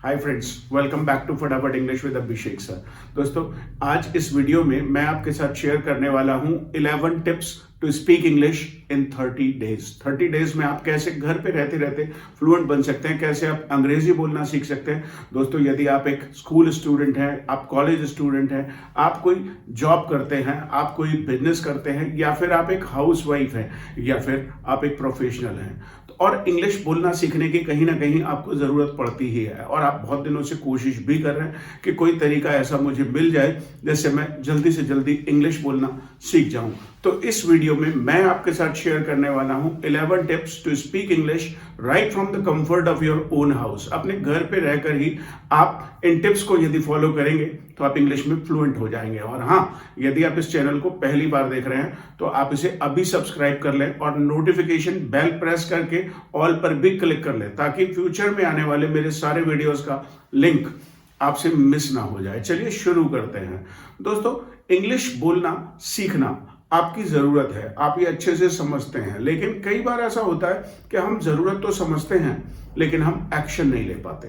Hi friends, welcome back to Fatafat English with Abhishek sir. दोस्तों, आज इस वीडियो में मैं आपके साथ शेयर करने वाला हूं 11 tips to speak English in 30 days. 30 days में आप कैसे घर पे रहते रहते फ्लुएंट बन सकते हैं, कैसे आप अंग्रेजी बोलना सीख सकते हैं। दोस्तों, यदि आप एक स्कूल स्टूडेंट हैं, आप कॉलेज स्टूडेंट हैं, आप कोई जॉब करते हैं, आप कोई बिजनेस करते हैं, या फिर आप एक हाउस वाइफ हैं, या फिर आप एक प्रोफेशनल हैं, और इंग्लिश बोलना सीखने की कहीं ना कहीं आपको ज़रूरत पड़ती ही है, और आप बहुत दिनों से कोशिश भी कर रहे हैं कि कोई तरीका ऐसा मुझे मिल जाए जिससे मैं जल्दी से जल्दी इंग्लिश बोलना सीख जाऊं। तो इस वीडियो में मैं आपके साथ शेयर करने वाला हूं 11 tips to speak English right from the comfort of your own house. अपने घर पे रहकर ही आप इन टिप्स को यदि फॉलो करेंगे तो आप इंग्लिश में फ्लुएंट हो जाएंगे। और हाँ, यदि आप इस चैनल को पहली बार देख रहे हैं तो आप इसे अभी सब्सक्राइब कर लें और नोटिफिकेशन बेल प्रेस करके ऑल पर भी क्लिक कर लें, ताकि फ्यूचर में आने वाले मेरे सारे वीडियोस का लिंक आपसे मिस ना हो जाए। चलिए शुरू करते हैं। दोस्तों, इंग्लिश बोलना सीखना आपकी जरूरत है, आप ये अच्छे से समझते हैं, लेकिन कई बार ऐसा होता है कि हम जरूरत तो समझते हैं लेकिन हम एक्शन नहीं ले पाते।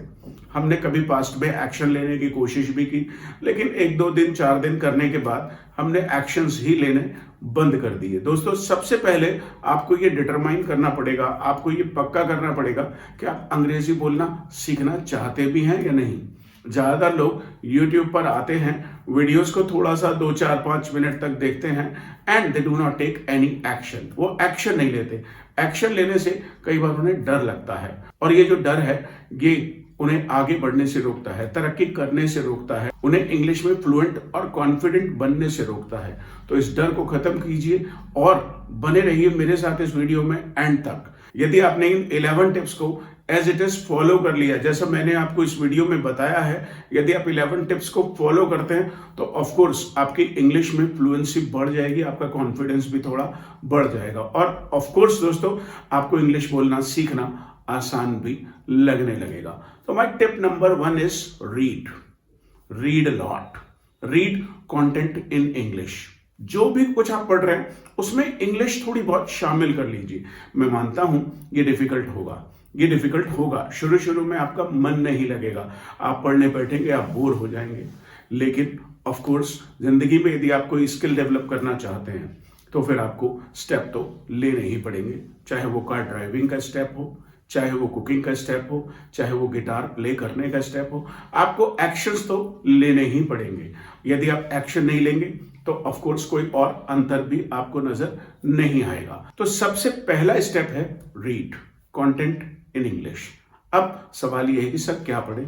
हमने कभी पास्ट में एक्शन लेने की कोशिश भी की, लेकिन 1-2 दिन 4 दिन करने के बाद हमने एक्शंस ही लेने बंद कर दिए। दोस्तों, सबसे पहले आपको ये डिटरमाइन करना पड़ेगा, आपको ये पक्का करना पड़ेगा कि आप अंग्रेजी बोलना सीखना चाहते भी हैं या नहीं। ज्यादातर लोग YouTube पर आते हैं, वीडियोस को थोड़ा सा 2-4-5 मिनट तक देखते हैं and they do not take any action. वो एक्शन नहीं लेते। एक्शन लेने से कई बार उन्हें डर लगता है, और ये जो डर है ये उन्हें आगे बढ़ने से रोकता है, तरक्की करने से रोकता है, उन्हें इंग्लिश में फ्लुएंट और कॉन्फिडेंट बनने से रोकता है। तो इस डर को खत्म कीजिए और बने रहिए मेरे साथ इस वीडियो में एंड तक। यदि आपने इन 11 टिप्स को एज इट इज फॉलो कर लिया, जैसा मैंने आपको इस वीडियो में बताया है, यदि आप 11 टिप्स को फॉलो करते हैं तो ऑफ कोर्स आपकी इंग्लिश में फ्लुएंसी बढ़ जाएगी, आपका कॉन्फिडेंस भी थोड़ा बढ़ जाएगा, और ऑफ कोर्स दोस्तों आपको इंग्लिश बोलना सीखना आसान भी लगने लगेगा। तो my tip number 1 is read a lot. Read content in English. जो भी कुछ आप पढ़ रहे हैं उसमें इंग्लिश थोड़ी बहुत शामिल कर लीजिए। मैं मानता हूं ये डिफिकल्ट होगा, शुरू में आपका मन नहीं लगेगा, आप पढ़ने बैठेंगे, आप बोर हो जाएंगे, लेकिन ऑफ कोर्स जिंदगी में यदि आप कोई स्किल डेवलप करना चाहते हैं तो फिर आपको स्टेप तो लेने ही पड़ेंगे, चाहे वो कार ड्राइविंग का स्टेप हो, चाहे वो कुकिंग का स्टेप हो, चाहे वो गिटार प्ले करने का स्टेप हो, आपको एक्शंस तो लेने ही पड़ेंगे। यदि आप एक्शन नहीं लेंगे तो ऑफ कोर्स कोई और अंतर भी आपको नजर नहीं आएगा। तो सबसे पहला स्टेप है रीड कंटेंट इन इंग्लिश। अब सवाल यह है कि सर क्या पढ़ें?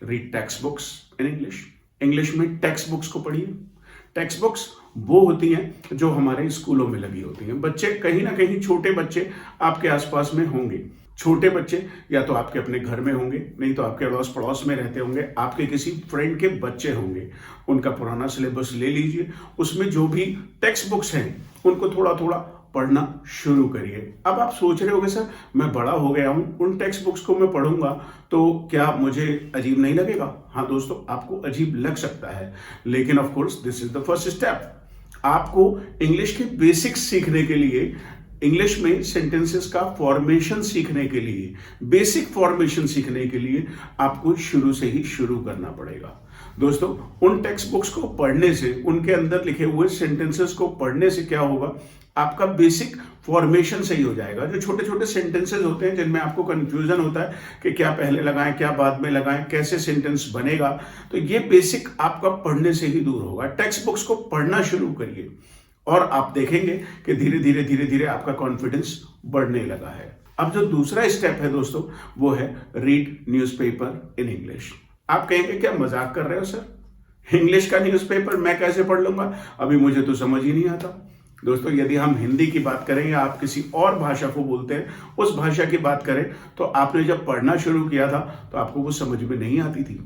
Read text books in English. English में टेक्स्ट बुक्स को पढ़िए। टेक्स्ट बुक्स वो होती हैं जो हमारे स्कूलों में लगी होती हैं। बच्चे कहीं ना कहीं, छोटे बच्चे आपके आसपास में होंगे। छोटे बच्चे या तो आपके अपने घर में होंगे, नहीं तो आपके अड़ोस पड़ोस में रहते होंगे, आपके किसी फ्रेंड के बच्चे होंगे। उनका पुराना सिलेबस ले लीजिए, उसमें जो भी टेक्स्ट बुक्स हैं उनको थोड़ा थोड़ा पढ़ना शुरू करिए। अब आप सोच रहे होंगे सर मैं बड़ा हो गया हूं, उन टेक्स्ट बुक्स को मैं पढ़ूंगा तो क्या मुझे अजीब नहीं लगेगा? हाँ दोस्तों, आपको अजीब लग सकता है, लेकिन of course this is the first step. आपको इंग्लिश के बेसिक्स सीखने के लिए, इंग्लिश में सेंटेंसेस का फॉर्मेशन सीखने के लिए, बेसिक फॉर्मेशन सीखने के लिए आपको शुरू से ही शुरू करना पड़ेगा। दोस्तों, उन टेक्स्ट बुक्स को पढ़ने से, उनके अंदर लिखे हुए सेंटेंसेस को पढ़ने से क्या होगा, आपका बेसिक फॉर्मेशन सही हो जाएगा। जो छोटे छोटे सेंटेंसेस होते हैं जिनमें आपको कंफ्यूजन होता है कि क्या पहले लगाएं, क्या बाद में लगाएं, कैसे सेंटेंस बनेगा, तो ये बेसिक आपका पढ़ने से ही दूर होगा। टेक्स्ट बुक्स को पढ़ना शुरू करिए और आप देखेंगे कि धीरे धीरे आपका कॉन्फिडेंस बढ़ने लगा है। अब जो दूसरा स्टेप है दोस्तों, वो है रीड न्यूज़पेपर इन इंग्लिश। आप कहेंगे क्या मजाक कर रहे हो सर, इंग्लिश का न्यूज़पेपर मैं कैसे पढ़ लूंगा, अभी मुझे तो समझ ही नहीं आता। दोस्तों, यदि हम हिंदी की बात करें या आप किसी और भाषा को बोलते हैं, उस भाषा की बात करें, तो आपने जब पढ़ना शुरू किया था तो आपको वो समझ में नहीं आती थी।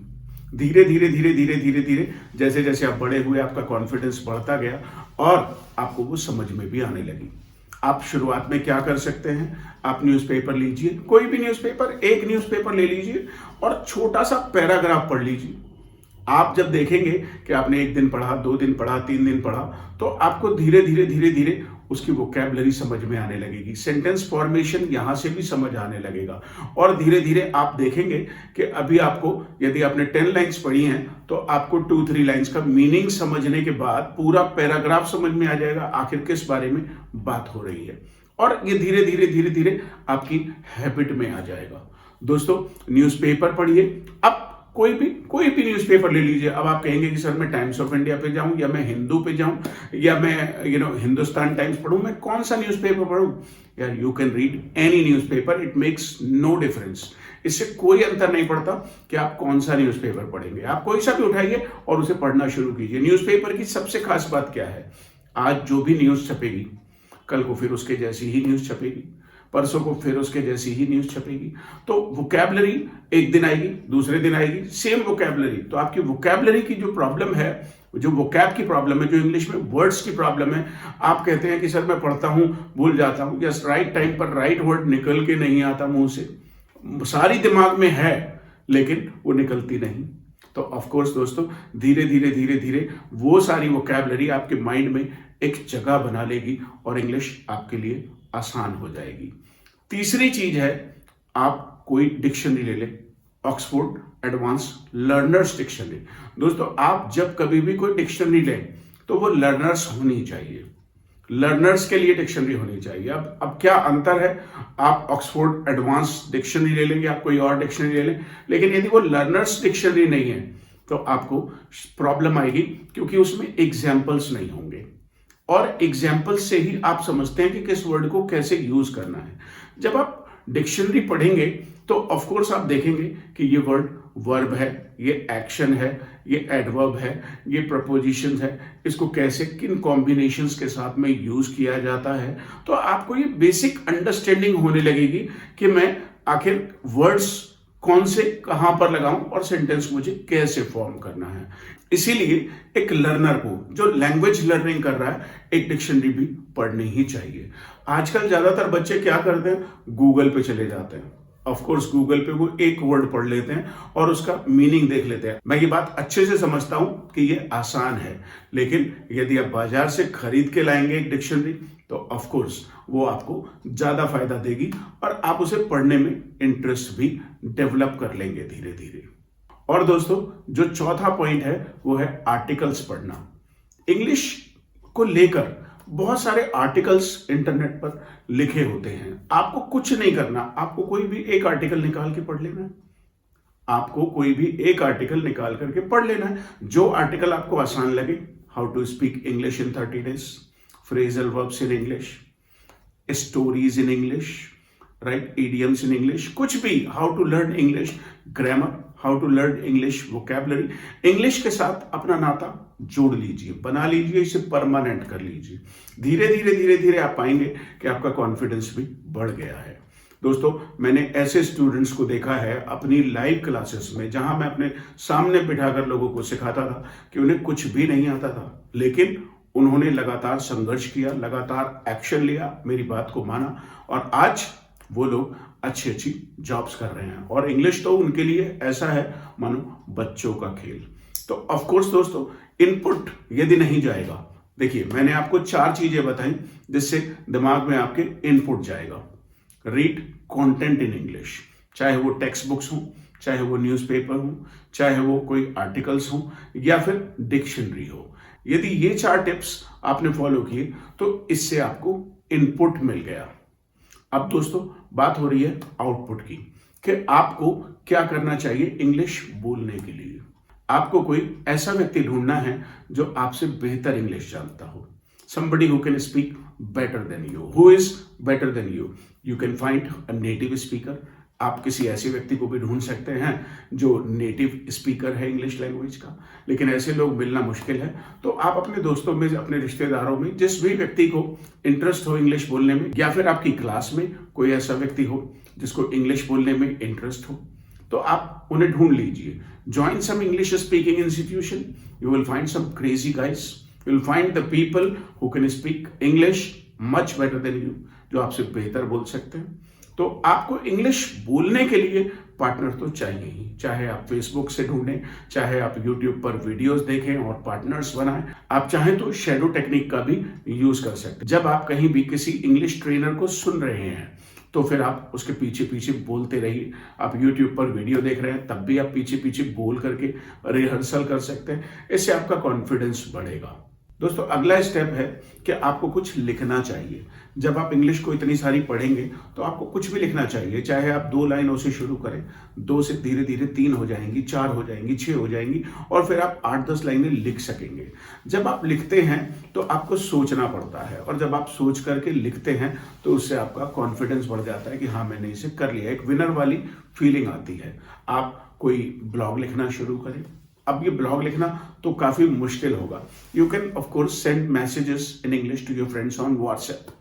धीरे धीरे जैसे जैसे आप बड़े हुए, आपका कॉन्फिडेंस बढ़ता गया और आपको वो समझ में भी आने लगी। आप शुरुआत में क्या कर सकते हैं, आप न्यूज़पेपर लीजिए, कोई भी न्यूज़पेपर, एक न्यूज़पेपर ले लीजिए और छोटा सा पैराग्राफ पढ़ लीजिए। आप जब देखेंगे कि आपने 1 दिन पढ़ा, 2 दिन पढ़ा, 3 दिन पढ़ा, तो आपको धीरे धीरे उसकी वोकैबुलरी समझ में आने लगेगी, सेंटेंस फॉर्मेशन यहां से भी समझ आने लगेगा। और धीरे धीरे आप देखेंगे कि अभी आपको, यदि आपने 10 लाइन्स पढ़ी हैं तो आपको 2-3 लाइन्स का मीनिंग समझने के बाद पूरा पैराग्राफ समझ में आ जाएगा आखिर किस बारे में बात हो रही है, और ये धीरे धीरे आपकी हैबिट में आ जाएगा। दोस्तों, न्यूज़पेपर पढ़िए। अब कोई भी न्यूज़पेपर ले लीजिए। अब आप कहेंगे कि सर मैं टाइम्स ऑफ इंडिया पे जाऊं, या मैं हिंदू पे जाऊं, या मैं हिंदुस्तान टाइम्स पढूं, मैं कौन सा न्यूज़पेपर पढूं? यार, you can read any newspaper, it makes no difference. इससे कोई अंतर नहीं पड़ता कि आप कौन सा न्यूज़पेपर पढ़ेंगे। आप कोई सा भी उठाइए और उसे पढ़ना शुरू कीजिए। न्यूज़पेपर की सबसे खास बात क्या है? आज जो भी न्यूज़ छपेगी, कल को फिर उसके जैसी ही न्यूज़ छपेगी, परसों को फिर उसके जैसी ही न्यूज़ छपेगी। तो वोकैबुलरी एक दिन आएगी, दूसरे दिन आएगी, सेम वोकैबुलरी। तो आपकी वोकैबुलरी की जो प्रॉब्लम है, जो वोकैब की प्रॉब्लम है, जो इंग्लिश में वर्ड्स की प्रॉब्लम है, आप कहते हैं कि सर मैं पढ़ता हूं भूल जाता हूं, या राइट टाइम पर राइट वर्ड निकल के नहीं आता मुंह से, सारी दिमाग में है लेकिन वो निकलती नहीं। तो ऑफ कोर्स दोस्तों, धीरे धीरे वो सारी वोकैबुलरी आपके माइंड में एक जगह बना लेगी और इंग्लिश आपके लिए आसान हो जाएगी। तीसरी चीज है, आप कोई डिक्शनरी ले लें, ऑक्सफोर्ड एडवांस लर्नर्स डिक्शनरी। दोस्तों, आप जब कभी भी कोई डिक्शनरी लें तो वो लर्नर्स होनी चाहिए, लर्नर्स के लिए डिक्शनरी होनी चाहिए। अब क्या अंतर है? आप ऑक्सफोर्ड एडवांस डिक्शनरी ले लेंगे, आप कोई और डिक्शनरी ले लें, लेकिन यदि वो लर्नर्स डिक्शनरी नहीं है तो आपको प्रॉब्लम आएगी, क्योंकि उसमें एग्जाम्पल्स नहीं होंगे, और एग्जाम्पल से ही आप समझते हैं कि किस वर्ड को कैसे यूज करना है। जब आप डिक्शनरी पढ़ेंगे तो ऑफ कोर्स आप देखेंगे कि ये वर्ड वर्ब है, ये एक्शन है, ये एडवर्ब है, ये प्रपोजिशन है, इसको कैसे किन कॉम्बिनेशंस के साथ में यूज किया जाता है। तो आपको ये बेसिक अंडरस्टैंडिंग होने लगेगी कि मैं आखिर वर्ड्स कौन से कहां पर लगाऊं और सेंटेंस मुझे कैसे फॉर्म करना है। इसीलिए एक लर्नर को, जो लैंग्वेज लर्निंग कर रहा है, एक डिक्शनरी भी पढ़नी ही चाहिए। आजकल ज्यादातर बच्चे क्या करते हैं? गूगल पे चले जाते हैं। ऑफ कोर्स गूगल पे वो एक वर्ड पढ़ लेते हैं और उसका मीनिंग देख लेते हैं। मैं ये बात अच्छे से समझता हूं कि ये आसान है, लेकिन यदि आप बाजार से खरीद के लाएंगे एक डिक्शनरी तो ऑफ कोर्स वो आपको ज्यादा फायदा देगी और आप उसे पढ़ने में इंटरेस्ट भी डेवलप कर लेंगे धीरे धीरे। और दोस्तों, जो चौथा पॉइंट है वो है आर्टिकल्स पढ़ना। इंग्लिश को लेकर बहुत सारे आर्टिकल्स इंटरनेट पर लिखे होते हैं। आपको कुछ नहीं करना, आपको कोई भी एक आर्टिकल निकाल के पढ़ लेना है। आपको कोई भी एक आर्टिकल निकाल करके पढ़ लेना है, जो आर्टिकल आपको आसान लगे। How to speak English in 30 days, phrasal verbs in English, stories in English, right, idioms in English, कुछ भी, how to learn English grammar, how to learn English vocabulary. English के साथ अपना नाता जोड़ लीजिए, बना लीजिए, इसे परमानेंट कर लीजिए। धीरे धीरे आप पाएंगे कि आपका कॉन्फिडेंस भी बढ़ गया है। दोस्तों, मैंने ऐसे स्टूडेंट्स को देखा है अपनी लाइव क्लासेस में, जहां मैं अपने सामने बिठाकर लोगों को सिखाता था कि उन्हें कुछ भी नहीं आता था, लेकिन उन्होंने लगातार संघर्ष किया, लगातार एक्शन लिया, मेरी बात को माना, और आज वो लोग अच्छी जॉब्स कर रहे हैं। और इंग्लिश तो उनके लिए ऐसा है मानो बच्चों का खेल। तो ऑफ कोर्स दोस्तों, इनपुट यदि नहीं जाएगा, देखिए मैंने आपको 4 चीजें बताई जिससे दिमाग में आपके इनपुट जाएगा। रीड कंटेंट इन इंग्लिश, चाहे वो टेक्स्ट बुक्स हों, चाहे वो न्यूज़पेपर हों, चाहे वो कोई आर्टिकल्स हों, या फिर डिक्शनरी हो। यदि ये 4 टिप्स आपने फॉलो किए तो इससे आपको इनपुट मिल गया। अब दोस्तों, बात हो रही है आउटपुट की, कि आपको क्या करना चाहिए इंग्लिश बोलने के लिए। आपको कोई ऐसा व्यक्ति ढूंढना है जो आपसे बेहतर इंग्लिश जानता हो। Somebody who can speak better than you. Who is better than you? You can find a native speaker. आप किसी ऐसे व्यक्ति को भी ढूंढ सकते हैं जो नेटिव स्पीकर है इंग्लिश लैंग्वेज का, लेकिन ऐसे लोग मिलना मुश्किल है। तो आप अपने दोस्तों में, अपने रिश्तेदारों में, जिस भी व्यक्ति को इंटरेस्ट हो इंग्लिश बोलने में, या फिर आपकी क्लास में कोई ऐसा व्यक्ति हो जिसको इंग्लिश बोलने में इंटरेस्ट हो, तो आप उन्हें ढूंढ लीजिए। Join some English speaking institution, you will find some crazy guys, you will find the people who can speak English much better than you, जो आपसे बेहतर बोल सकते हैं। तो आपको इंग्लिश बोलने के लिए पार्टनर तो चाहिए ही, चाहे आप फेसबुक से ढूंढें, चाहे आप यूट्यूब पर वीडियोस देखें और पार्टनर्स बनाएं। आप चाहें तो शैडो टेक्निक का भी यूज कर सकते हैं। जब आप कहीं भी किसी इंग्लिश ट्रेनर को सुन रहे हैं तो फिर आप उसके पीछे पीछे बोलते रहिए। आप YouTube पर वीडियो देख रहे हैं तब भी आप पीछे पीछे बोल करके रिहर्सल कर सकते हैं। इससे आपका कॉन्फिडेंस बढ़ेगा। दोस्तों, अगला स्टेप है कि आपको कुछ लिखना चाहिए। जब आप इंग्लिश को इतनी सारी पढ़ेंगे तो आपको कुछ भी लिखना चाहिए। चाहे आप 2 लाइनों से शुरू करें, 2 से धीरे धीरे 3 हो जाएंगी, 4 हो जाएंगी, 6 हो जाएंगी और फिर आप 8-10 लाइनें लिख सकेंगे। जब आप लिखते हैं तो आपको सोचना पड़ता है और जब आप सोच करके लिखते हैं तो उससे आपका कॉन्फिडेंस बढ़ जाता है कि हाँ, मैंने इसे कर लिया। एक विनर वाली फीलिंग आती है। आप कोई ब्लॉग लिखना शुरू करें। अब ये ब्लॉग लिखना तो काफी मुश्किल होगा। You can of course send messages in English to your friends on WhatsApp.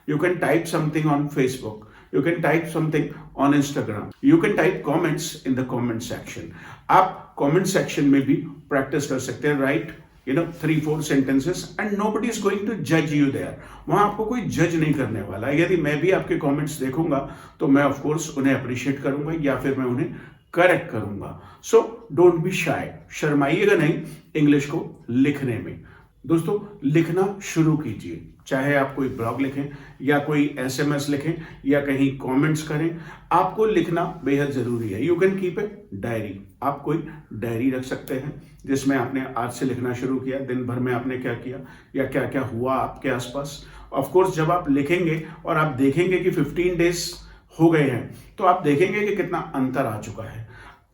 You can type something on Facebook. You can type something on Instagram. You can type comments in the comment section. आप comment section में भी practice कर सकते हैं. Write 3-4 sentences and nobody is going to judge you there. वहाँ आपको कोई जज नहीं करने वाला है। यदि मैं भी आपके comments देखूंगा तो मैं of course उन्हें appreciate करूंगा या फिर मैं उन्हें करेक्ट करूंगा। सो डोंट बी शाय, शर्माइएगा नहीं इंग्लिश को लिखने में। दोस्तों, लिखना शुरू कीजिए। चाहे आप कोई ब्लॉग लिखें या कोई SMS लिखें या कहीं कमेंट्स करें, आपको लिखना बेहद जरूरी है। You can keep a diary. आप कोई डायरी रख सकते हैं जिसमें आपने आज से लिखना शुरू किया, दिन भर में आपने क्या किया या क्या क्या हुआ आपके आसपास। ऑफ कोर्स जब आप लिखेंगे और आप देखेंगे कि 15 डेज हो गए हैं तो आप देखेंगे कि कितना अंतर आ चुका है।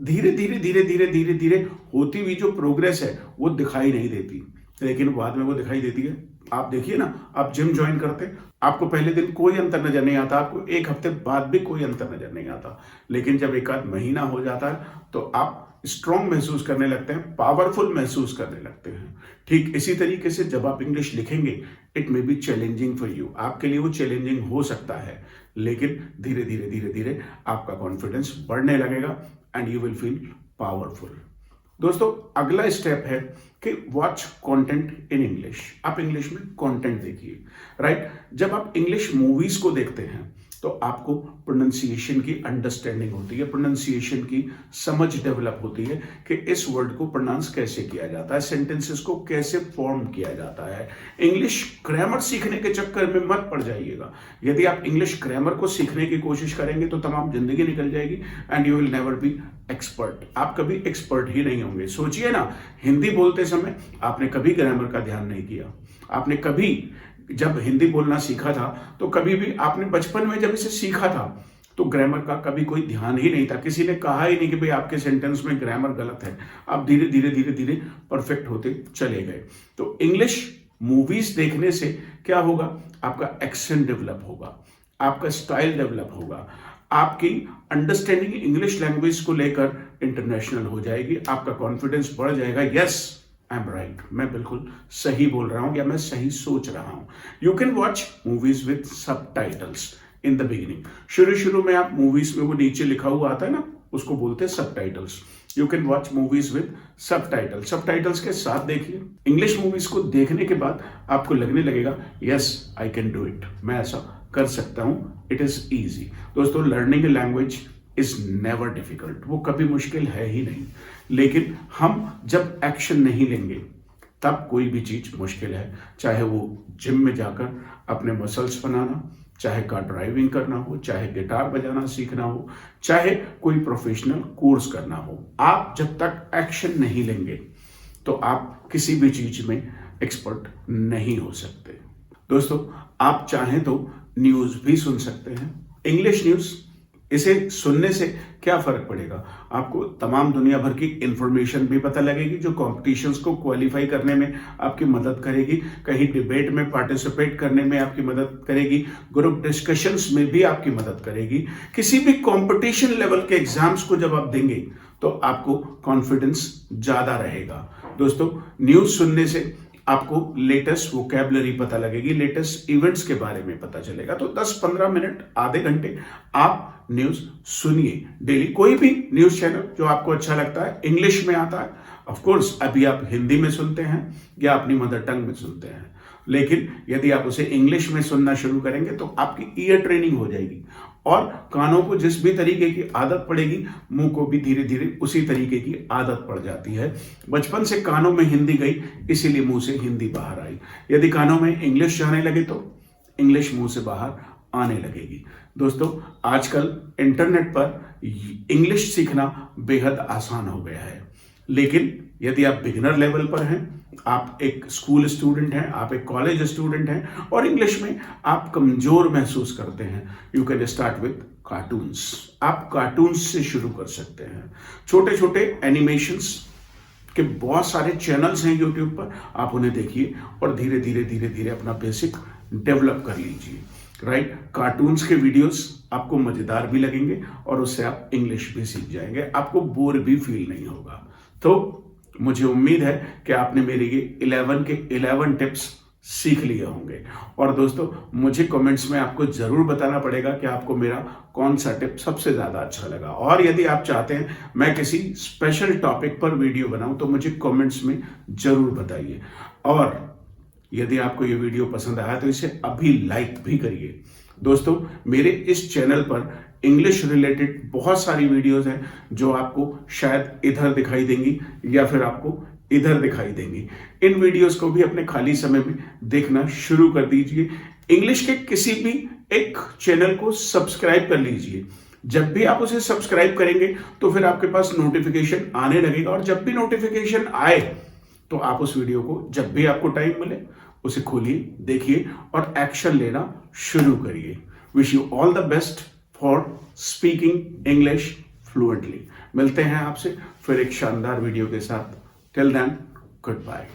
धीरे धीरे धीरे धीरे धीरे धीरे होती हुई जो प्रोग्रेस है वो दिखाई नहीं देती, लेकिन बाद में वो दिखाई देती है। आप देखिए ना, आप जिम ज्वाइन करते, आपको पहले दिन कोई अंतर नजर नहीं आता, आपको 1 हफ्ते बाद भी कोई अंतर नजर नहीं आता, लेकिन जब 1 आध महीना हो जाता है तो आप स्ट्रॉन्ग महसूस करने लगते हैं, पावरफुल महसूस करने लगते हैं। ठीक इसी तरीके से जब आप इंग्लिश लिखेंगे, it may be challenging for you, आपके लिए वो चैलेंजिंग हो सकता है, लेकिन धीरे धीरे धीरे धीरे आपका कॉन्फिडेंस बढ़ने लगेगा and you will feel powerful. दोस्तों, अगला स्टेप है कि वॉच कंटेंट इन इंग्लिश। आप इंग्लिश में कंटेंट देखिए, राइट। जब आप इंग्लिश मूवीज को देखते हैं तो आपको प्रोनाउंसिएशन की अंडरस्टैंडिंग होती है, प्रोनाउंसिएशन की समझ डेवलप होती है कि इस वर्ड को प्रोनाउंस कैसे किया जाता है, सेंटेंसेस को कैसे फॉर्म किया जाता है। इंग्लिश ग्रामर सीखने के चक्कर में मत पड़ जाइएगा। यदि आप इंग्लिश ग्रामर को सीखने की कोशिश करेंगे तो तमाम जिंदगी निकल जाएगी and you will never be expert. आप कभी एक्सपर्ट ही नहीं होंगे। सोचिए ना, हिंदी बोलते समय आपने कभी ग्रामर का ध्यान नहीं किया। आपने कभी जब हिंदी बोलना सीखा था तो कभी भी आपने बचपन में जब इसे सीखा था तो ग्रामर का कभी कोई ध्यान ही नहीं था। किसी ने कहा ही नहीं कि भाई आपके सेंटेंस में ग्रामर गलत है। आप धीरे धीरे धीरे धीरे परफेक्ट होते चले गए। तो इंग्लिश मूवीज देखने से क्या होगा, आपका एक्सेंट डेवलप होगा, आपका स्टाइल डेवलप होगा, आपकी अंडरस्टैंडिंग इंग्लिश लैंग्वेज को लेकर इंटरनेशनल हो जाएगी, आपका कॉन्फिडेंस बढ़ जाएगा। यस, आई एम राइट, मैं बिल्कुल सही बोल रहा हूं या मैं सही सोच रहा हूं। You can watch movies with subtitles in the beginning. शुरू में आप मूवीज में वो नीचे लिखा हुआ आता है ना, उसको बोलते हैं subtitles. You can watch movies with subtitle. Subtitles के साथ देखिए। इंग्लिश मूवीज को देखने के बाद आपको लगने लगेगा yes I can do it, मैं ऐसा कर सकता हूं, इट इज ईजी। दोस्तों, learning a language is never difficult, वो कभी मुश्किल है ही नहीं, लेकिन हम जब एक्शन नहीं लेंगे तब कोई भी चीज मुश्किल है। चाहे वो जिम में जाकर अपने मसल्स बनाना, चाहे कार ड्राइविंग करना हो, चाहे गिटार बजाना सीखना हो, चाहे कोई प्रोफेशनल कोर्स करना हो, आप जब तक एक्शन नहीं लेंगे तो आप किसी भी चीज में एक्सपर्ट नहीं हो सकते। दोस्तों, आप चाहें तो न्यूज भी सुन सकते हैं, इंग्लिश न्यूज। इसे सुनने से क्या फर्क पड़ेगा, आपको तमाम दुनिया भर की इंफॉर्मेशन भी पता लगेगी जो कॉम्पिटिशन्स को क्वालिफाई करने में आपकी मदद करेगी, कहीं डिबेट में पार्टिसिपेट करने में आपकी मदद करेगी, ग्रुप डिस्कशंस में भी आपकी मदद करेगी। किसी भी कंपटीशन लेवल के एग्जाम्स को जब आप देंगे तो आपको कॉन्फिडेंस ज्यादा रहेगा। दोस्तों, न्यूज सुनने से आपको लेटेस्ट वोकैबुलरी पता लगेगी, लेटेस्ट इवेंट्स के बारे में पता चलेगा। तो 10-15 मिनट, आधे घंटे आप न्यूज सुनिए डेली। कोई भी न्यूज चैनल जो आपको अच्छा लगता है, इंग्लिश में आता है। ऑफ कोर्स अभी आप हिंदी में सुनते हैं या अपनी मदर टंग में सुनते हैं, लेकिन यदि आप उसे इंग्लिश में सुनना शुरू करेंगे तो आपकी ईयर ट्रेनिंग हो जाएगी और कानों को जिस भी तरीके की आदत पड़ेगी, मुंह को भी धीरे धीरे उसी तरीके की आदत पड़ जाती है। बचपन से कानों में हिंदी गई, इसीलिए मुंह से हिंदी बाहर आई। यदि कानों में इंग्लिश जाने लगे तो इंग्लिश मुंह से बाहर आने लगेगी। दोस्तों, आजकल इंटरनेट पर इंग्लिश सीखना बेहद आसान हो गया है, लेकिन यदि आप बिगिनर लेवल पर हैं, आप एक स्कूल स्टूडेंट हैं, आप एक कॉलेज स्टूडेंट हैं और इंग्लिश में आप कमजोर महसूस करते हैं, you can start with cartoons. आप कार्टून्स से शुरू कर सकते हैं। छोटे छोटे एनिमेशंस के बहुत सारे चैनल्स हैं यूट्यूब पर, आप उन्हें देखिए और धीरे धीरे धीरे धीरे अपना बेसिक डेवलप कर लीजिए। राइट, कार्टून्स के वीडियोस आपको मजेदार भी लगेंगे और उससे आप इंग्लिश भी सीख जाएंगे, आपको बोर भी फील नहीं होगा। तो मुझे उम्मीद है कि आपने मेरे ये 11 के 11 टिप्स सीख लिए होंगे। और दोस्तों, मुझे कमेंट्स में आपको जरूर बताना पड़ेगा कि आपको मेरा कौन सा टिप सबसे ज्यादा अच्छा लगा। और यदि आप चाहते हैं मैं किसी स्पेशल टॉपिक पर वीडियो बनाऊं तो मुझे कमेंट्स में जरूर बताइए। और यदि आपको ये वीडियो पसंद आया तो इसे अभी लाइक भी करिए। दोस्तों, मेरे इस चैनल पर इंग्लिश रिलेटेड बहुत सारी वीडियोस हैं जो आपको शायद इधर दिखाई देंगी या फिर आपको इधर दिखाई देंगी। इन वीडियोस को भी अपने खाली समय में देखना शुरू कर दीजिए। इंग्लिश के किसी भी एक चैनल को सब्सक्राइब कर लीजिए। जब भी आप उसे सब्सक्राइब करेंगे तो फिर आपके पास नोटिफिकेशन आने लगेगा, और जब भी नोटिफिकेशन आए तो आप उस वीडियो को जब भी आपको टाइम मिले उसे खोलिए, देखिए और एक्शन लेना शुरू करिए। Wish you all the best for speaking English fluently. मिलते हैं आपसे फिर एक शानदार वीडियो के साथ। Till then, good bye.